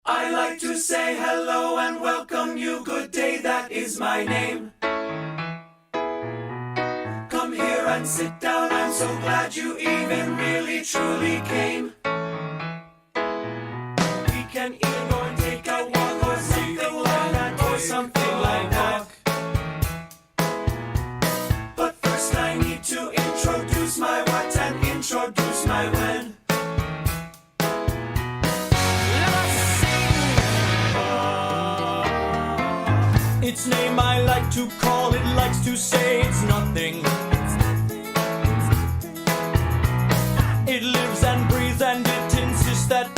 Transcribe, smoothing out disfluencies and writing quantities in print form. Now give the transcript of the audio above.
I like to say hello and welcome you, good day, that is my name. Come here and sit down, I'm so glad you even really truly came. We can even go and take a walk or something like that, or something like that. But first I need to introduce my what and introduce my when. Its name I like to call, it likes to say it's nothing. It lives and breathes and it insists that